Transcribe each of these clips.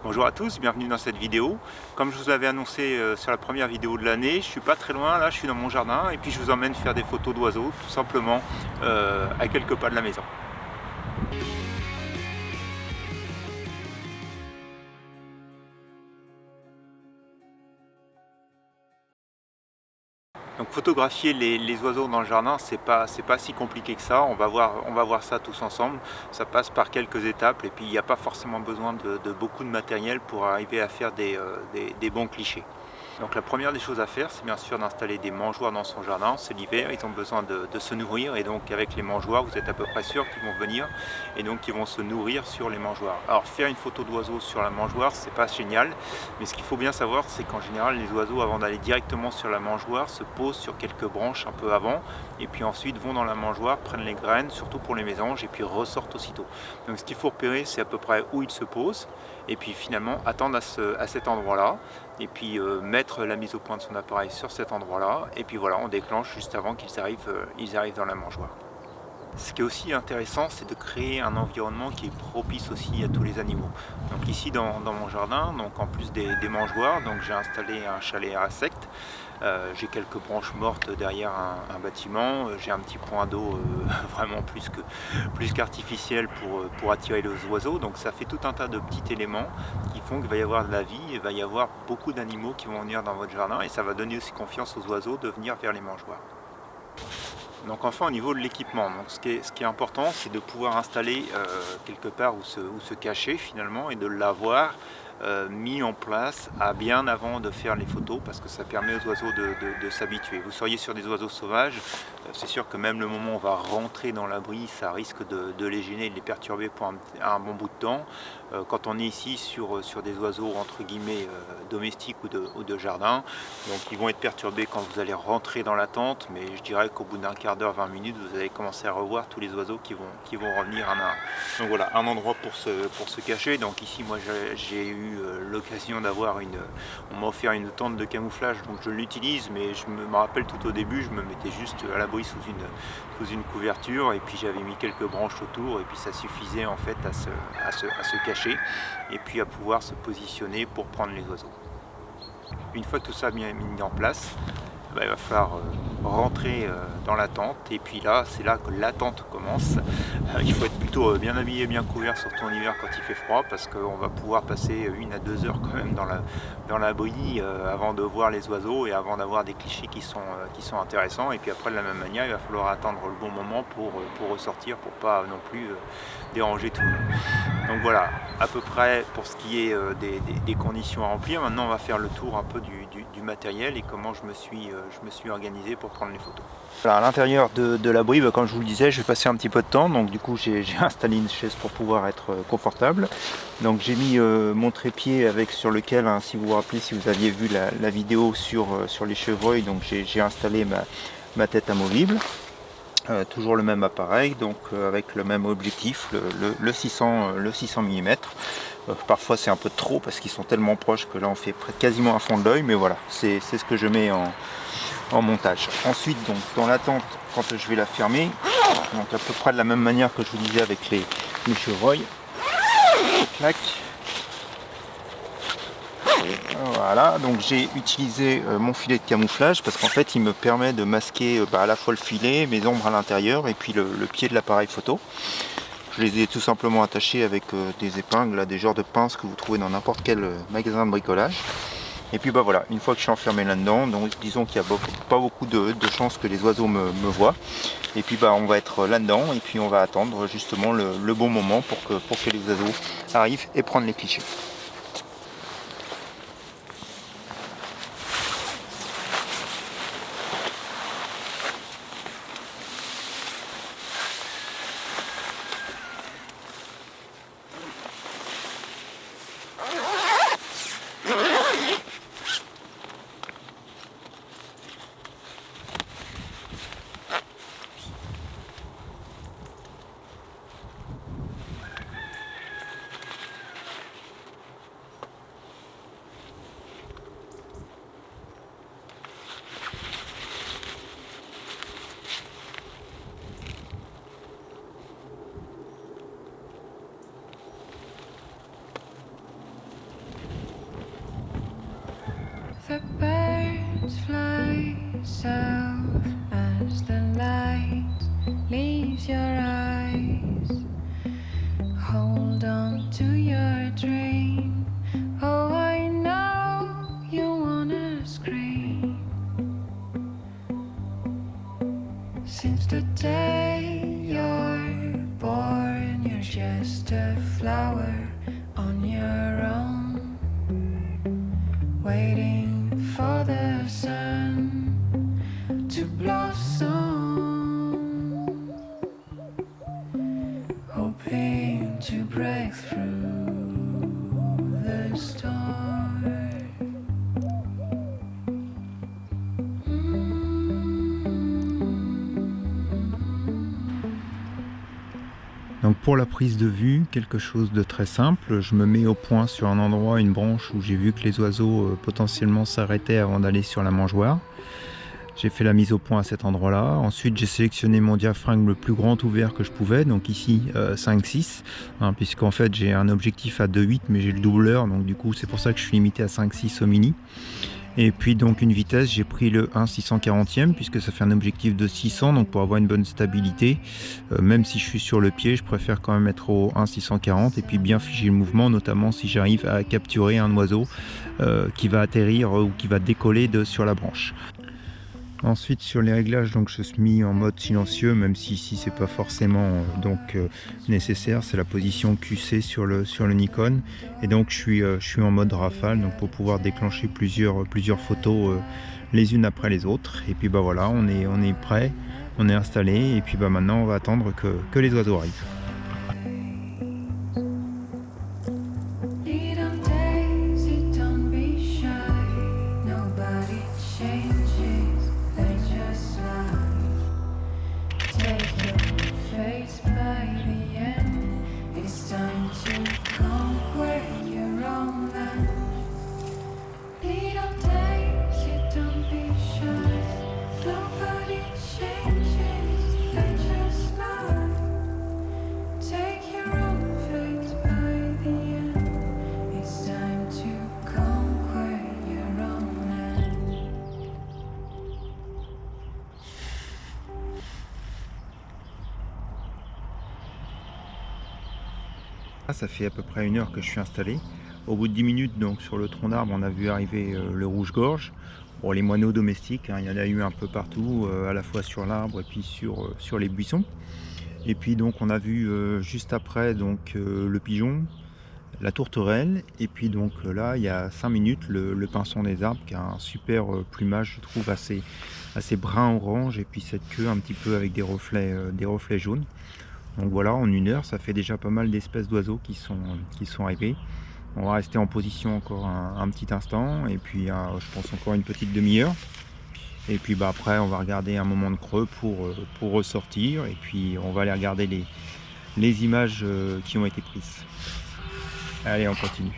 Bonjour à tous, bienvenue dans cette vidéo. Comme je vous avais annoncé sur la première vidéo de l'année, je suis pas très loin, là je suis dans mon jardin et puis je vous emmène faire des photos d'oiseaux tout simplement à quelques pas de la maison. Donc photographier les oiseaux dans le jardin, c'est pas si compliqué que ça, on va voir ça tous ensemble. Ça passe par quelques étapes et puis il n'y a pas forcément besoin de beaucoup de matériel pour arriver à faire des bons clichés. Donc la première des choses à faire, c'est bien sûr d'installer des mangeoires dans son jardin. C'est l'hiver, ils ont besoin de se nourrir et donc avec les mangeoires, vous êtes à peu près sûr qu'ils vont venir et donc ils vont se nourrir sur les mangeoires. Alors faire une photo d'oiseau sur la mangeoire, c'est pas génial, mais ce qu'il faut bien savoir, c'est qu'en général, les oiseaux, avant d'aller directement sur la mangeoire, se posent sur quelques branches un peu avant et puis ensuite vont dans la mangeoire, prennent les graines, surtout pour les mésanges, et puis ressortent aussitôt. Donc ce qu'il faut repérer, c'est à peu près où ils se posent et puis finalement attendre à cet endroit-là et puis mettre la mise au point de son appareil sur cet endroit-là et puis voilà, on déclenche juste avant qu'ils arrivent dans la mangeoire. Ce qui est aussi intéressant, c'est de créer un environnement qui est propice aussi à tous les animaux. Donc ici dans mon jardin, donc en plus des mangeoires, donc j'ai installé un chalet à insectes. J'ai quelques branches mortes derrière un bâtiment. J'ai un petit point d'eau vraiment plus qu'artificiel pour attirer les oiseaux. Donc ça fait tout un tas de petits éléments qui font qu'il va y avoir de la vie, il va y avoir beaucoup d'animaux qui vont venir dans votre jardin et ça va donner aussi confiance aux oiseaux de venir vers les mangeoires. Donc enfin au niveau de l'équipement, ce qui est important, c'est de pouvoir installer quelque part où se cacher finalement et de l'avoir mis en place bien avant de faire les photos parce que ça permet aux oiseaux de s'habituer. Vous seriez sur des oiseaux sauvages, c'est sûr que même le moment où on va rentrer dans l'abri, ça risque de les gêner, de les perturber pour un bon bout de temps. Quand on est ici sur des oiseaux entre guillemets domestiques ou de jardin, donc ils vont être perturbés quand vous allez rentrer dans la tente, mais je dirais qu'au bout d'un quart d'heure, 20 minutes, vous allez commencer à revoir tous les oiseaux qui vont revenir un à un. Donc voilà, un endroit pour se cacher. Donc ici, moi j'ai eu l'occasion on m'a offert une tente de camouflage, donc je l'utilise, mais je me rappelle tout au début, je me mettais juste à l'abri sous une couverture, et puis j'avais mis quelques branches autour, et puis ça suffisait en fait à se cacher, et puis à pouvoir se positionner pour prendre les oiseaux. Une fois que tout ça bien mis en place, il va falloir rentrer dans la tente et puis là c'est là que la tente commence. Il faut être plutôt bien habillé, bien couvert, surtout en hiver quand il fait froid, parce qu'on va pouvoir passer 1 à 2 heures quand même dans l'abri avant de voir les oiseaux et avant d'avoir des clichés qui sont intéressants. Et puis après de la même manière, il va falloir attendre le bon moment pour ressortir, pour pas non plus déranger tout le monde. Donc voilà, à peu près pour ce qui est des conditions à remplir. Maintenant on va faire le tour un peu du matériel et comment je me suis organisé pour prendre les photos. Alors, à l'intérieur de l'abri, comme je vous le disais, je vais passer un petit peu de temps, donc du coup j'ai installé une chaise pour pouvoir être confortable. Donc j'ai mis mon trépied sur lequel, si vous vous rappelez, si vous aviez vu la vidéo sur les chevreuils, donc j'ai installé ma tête amovible. Toujours le même appareil, donc avec le même objectif, le 600 mm. Parfois c'est un peu trop parce qu'ils sont tellement proches que là on fait quasiment à fond de l'œil, mais voilà, c'est ce que je mets en montage. Ensuite, donc dans la tente, quand je vais la fermer, donc à peu près de la même manière que je vous disais avec les chevreuils, clac. Voilà, donc j'ai utilisé mon filet de camouflage parce qu'en fait il me permet de masquer à la fois le filet, mes ombres à l'intérieur et puis le pied de l'appareil photo. Je les ai tout simplement attachés avec des épingles, des genres de pinces que vous trouvez dans n'importe quel magasin de bricolage. Et puis voilà, une fois que je suis enfermé là-dedans, donc disons qu'il n'y a pas beaucoup de chances que les oiseaux me voient. Et puis on va être là-dedans et puis on va attendre justement le bon moment pour que les oiseaux arrivent et prendre les clichés. The birds fly south as the light leaves your eyes. Hold on to your dream. Oh, I know you wanna scream. Since the day you're born, you're just a flower on your own, waiting for the sun to blossom, hoping to break through the storm. Donc pour la prise de vue, quelque chose de très simple, je me mets au point sur un endroit, une branche où j'ai vu que les oiseaux potentiellement s'arrêtaient avant d'aller sur la mangeoire. J'ai fait la mise au point à cet endroit-là. Ensuite, j'ai sélectionné mon diaphragme le plus grand ouvert que je pouvais, donc ici 5-6, puisqu'en fait j'ai un objectif à 2.8, mais j'ai le doubleur, donc du coup c'est pour ça que je suis limité à 5-6 au mini. Et puis donc une vitesse, j'ai pris le 1/640e puisque ça fait un objectif de 600, donc pour avoir une bonne stabilité, même si je suis sur le pied, je préfère quand même être au 1/640 et puis bien figer le mouvement, notamment si j'arrive à capturer un oiseau qui va atterrir ou qui va décoller sur la branche. Ensuite sur les réglages, donc je suis mis en mode silencieux, même si ici c'est pas forcément nécessaire, c'est la position QC sur le Nikon, et donc je suis en mode rafale, donc pour pouvoir déclencher plusieurs photos les unes après les autres. Et puis bah voilà, on est prêt, on est installé, et puis bah maintenant on va attendre que les oiseaux arrivent. Ça fait à peu près 1 heure que je suis installé. Au bout de 10 minutes, donc sur le tronc d'arbre, on a vu arriver le rouge-gorge. Bon, les moineaux domestiques, il y en a eu un peu partout, à la fois sur l'arbre et puis sur les buissons. Et puis donc on a vu juste après le pigeon, la tourterelle, et puis donc là il y a 5 minutes le pinson des arbres qui a un super plumage, je trouve assez brun orange, et puis cette queue un petit peu avec des reflets jaunes. Donc voilà, en 1 heure, ça fait déjà pas mal d'espèces d'oiseaux qui sont arrivés. On va rester en position encore un petit instant, et puis je pense encore une petite demi-heure. Et puis bah, après, on va regarder un moment de creux pour ressortir, et puis on va aller regarder les images qui ont été prises. Allez, on continue.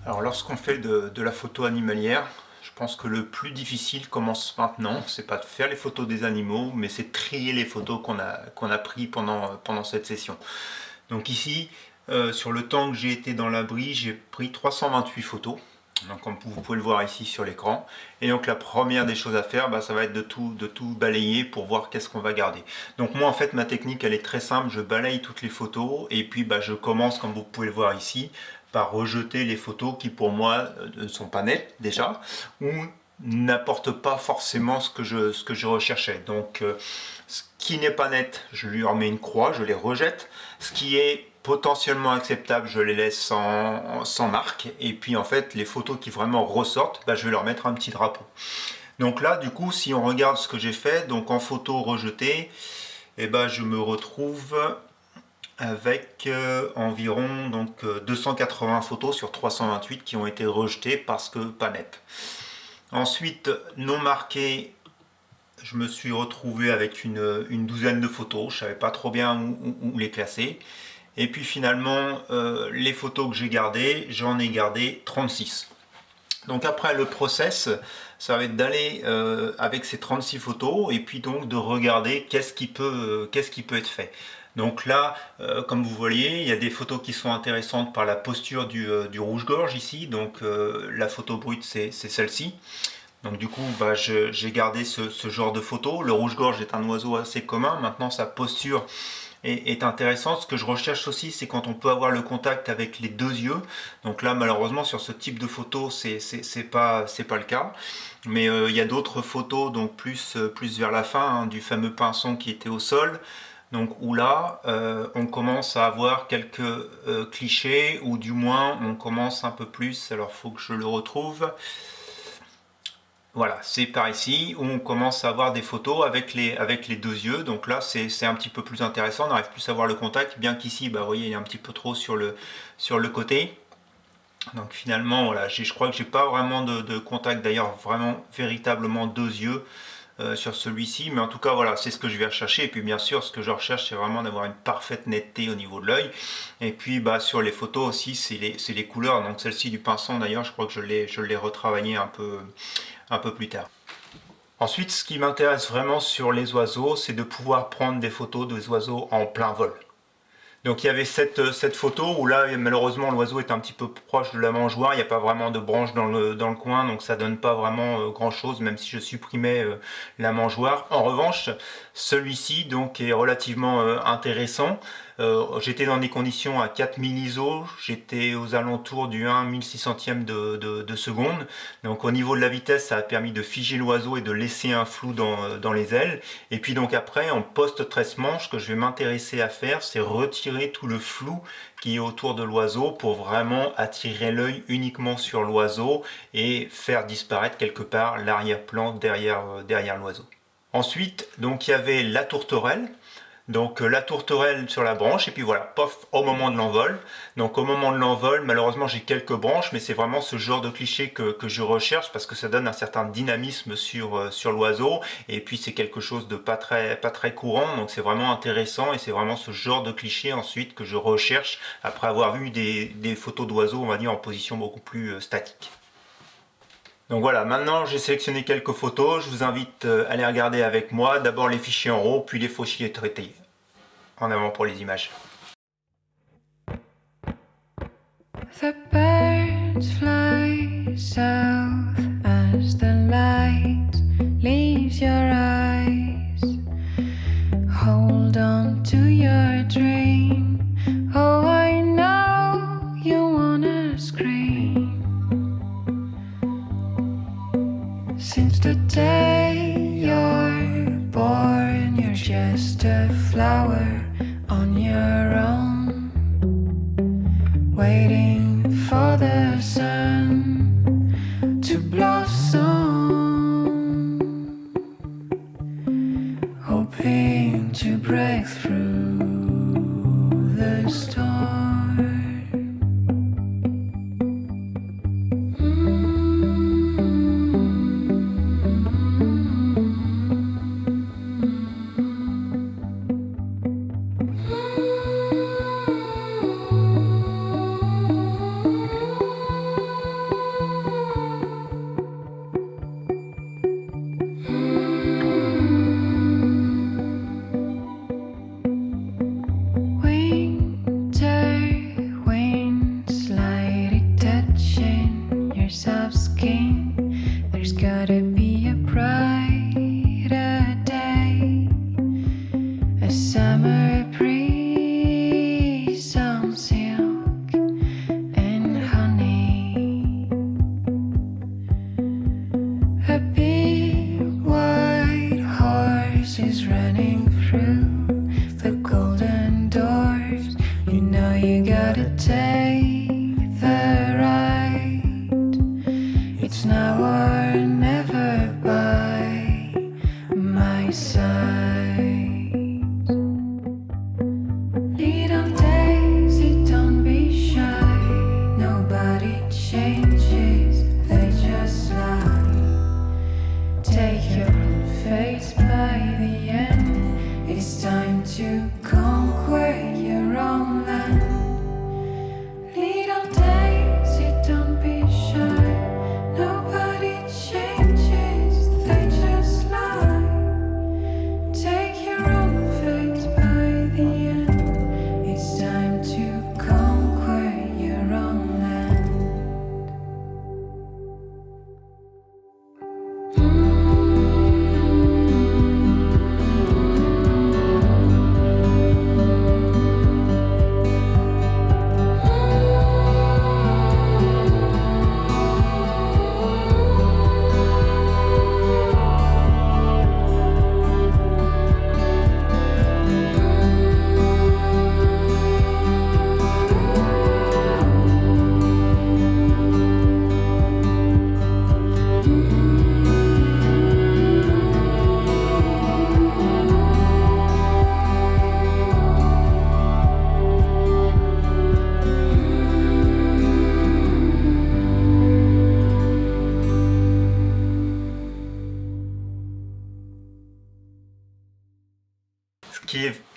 Alors lorsqu'on fait de la photo animalière, je pense que le plus difficile commence maintenant. C'est pas de faire les photos des animaux, mais c'est de trier les photos qu'on a pris pendant cette session. Donc ici, sur le temps que j'ai été dans l'abri, j'ai pris 328 photos. Donc comme vous pouvez le voir ici sur l'écran. Et donc la première des choses à faire, ça va être de tout balayer pour voir qu'est-ce qu'on va garder. Donc moi en fait ma technique elle est très simple, je balaye toutes les photos et puis je commence, comme vous pouvez le voir ici, par rejeter les photos qui pour moi ne sont pas nettes déjà, ou n'apportent pas forcément ce que je recherchais. Donc ce qui n'est pas net, je lui remets une croix, je les rejette. Ce qui est potentiellement acceptables, je les laisse sans marque. Et puis en fait, les photos qui vraiment ressortent, je vais leur mettre un petit drapeau. Donc là, du coup, si on regarde ce que j'ai fait, donc en photo rejetée, je me retrouve avec environ 280 photos sur 328 qui ont été rejetées parce que pas nettes. Ensuite, non marquées, je me suis retrouvé avec une douzaine de photos. Je ne savais pas trop bien où les classer. Et puis finalement, les photos que j'ai gardées, j'en ai gardé 36. Donc après, le process, ça va être d'aller avec ces 36 photos et puis donc de regarder qu'est-ce qui peut être fait. Donc là, comme vous voyez, il y a des photos qui sont intéressantes par la posture du rouge-gorge ici. Donc la photo brute, c'est celle-ci. Donc du coup, j'ai gardé ce genre de photo. Le rouge-gorge est un oiseau assez commun. Maintenant, sa posture est intéressante. Ce que je recherche aussi, c'est quand on peut avoir le contact avec les deux yeux. Donc là, malheureusement, sur ce type de photo, c'est pas le cas. Mais il y a d'autres photos, donc plus vers la fin, du fameux pinson qui était au sol. Donc où là, on commence à avoir quelques clichés, ou du moins, on commence un peu plus. Alors, il faut que je le retrouve. Voilà, c'est par ici où on commence à avoir des photos avec les deux yeux. Donc là, c'est un petit peu plus intéressant. On n'arrive plus à voir le contact, bien qu'ici, vous voyez, il est un petit peu trop sur le côté. Donc finalement, voilà, je crois que j'ai pas vraiment de contact, d'ailleurs, vraiment, véritablement deux yeux sur celui-ci. Mais en tout cas, voilà, c'est ce que je vais rechercher. Et puis bien sûr, ce que je recherche, c'est vraiment d'avoir une parfaite netteté au niveau de l'œil. Et puis sur les photos aussi, c'est les couleurs. Donc celle-ci du pinson, d'ailleurs, je crois que je l'ai retravaillé un peu plus tard. Ensuite, ce qui m'intéresse vraiment sur les oiseaux, c'est de pouvoir prendre des photos des oiseaux en plein vol. Donc il y avait cette photo où là, malheureusement, l'oiseau est un petit peu proche de la mangeoire. Il n'y a pas vraiment de branche dans le coin, donc ça donne pas vraiment grand chose, même si je supprimais la mangeoire. En revanche, celui-ci donc est relativement intéressant. J'étais dans des conditions à 4000 ISO, j'étais aux alentours du 1/1600 de seconde. Donc au niveau de la vitesse, ça a permis de figer l'oiseau et de laisser un flou dans les ailes. Et puis donc après, en post-traitement, ce que je vais m'intéresser à faire, c'est retirer tout le flou qui est autour de l'oiseau pour vraiment attirer l'œil uniquement sur l'oiseau et faire disparaître quelque part l'arrière-plan derrière l'oiseau. Ensuite, donc il y avait la tourterelle. Donc la tourterelle sur la branche, et puis voilà, pof, au moment de l'envol. Donc au moment de l'envol, malheureusement j'ai quelques branches, mais c'est vraiment ce genre de cliché que je recherche parce que ça donne un certain dynamisme sur l'oiseau, et puis c'est quelque chose de pas très courant, donc c'est vraiment intéressant, et c'est vraiment ce genre de cliché ensuite que je recherche après avoir vu des photos d'oiseaux, on va dire, en position beaucoup plus statique. Donc voilà, maintenant j'ai sélectionné quelques photos, je vous invite à les regarder avec moi, d'abord les fichiers en RAW, puis les fichiers traités. En avant pour les images. The birds fly south as the light leaves your eyes. Hold on to your dream. Oh, I know you wanna scream. Since the day you're born, you're just a flower on your own, waiting for the sun to blossom, hoping to break through the storm.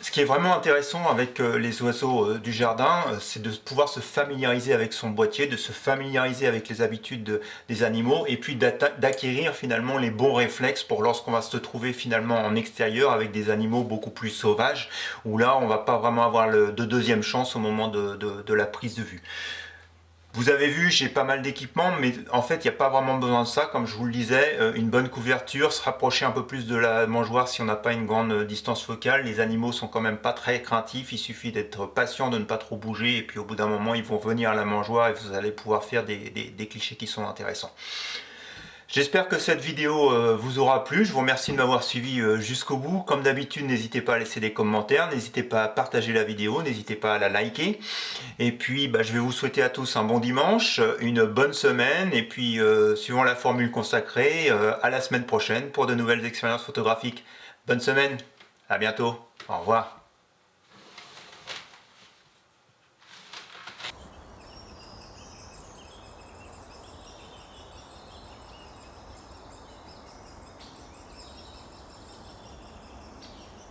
ce qui est vraiment intéressant avec les oiseaux du jardin, c'est de pouvoir se familiariser avec son boîtier, de se familiariser avec les habitudes des animaux et puis d'acquérir finalement les bons réflexes pour lorsqu'on va se trouver finalement en extérieur avec des animaux beaucoup plus sauvages, où là on va pas vraiment avoir de deuxième chance au moment de la prise de vue. Vous avez vu, j'ai pas mal d'équipements, mais en fait, il n'y a pas vraiment besoin de ça. Comme je vous le disais, une bonne couverture, se rapprocher un peu plus de la mangeoire si on n'a pas une grande distance focale. Les animaux sont quand même pas très craintifs, il suffit d'être patient, de ne pas trop bouger, et puis au bout d'un moment, ils vont venir à la mangeoire et vous allez pouvoir faire des clichés qui sont intéressants. J'espère que cette vidéo vous aura plu. Je vous remercie de m'avoir suivi jusqu'au bout. Comme d'habitude, n'hésitez pas à laisser des commentaires, n'hésitez pas à partager la vidéo, n'hésitez pas à la liker. Et puis, je vais vous souhaiter à tous un bon dimanche, une bonne semaine, et puis, suivant la formule consacrée, à la semaine prochaine pour de nouvelles expériences photographiques. Bonne semaine, à bientôt, au revoir.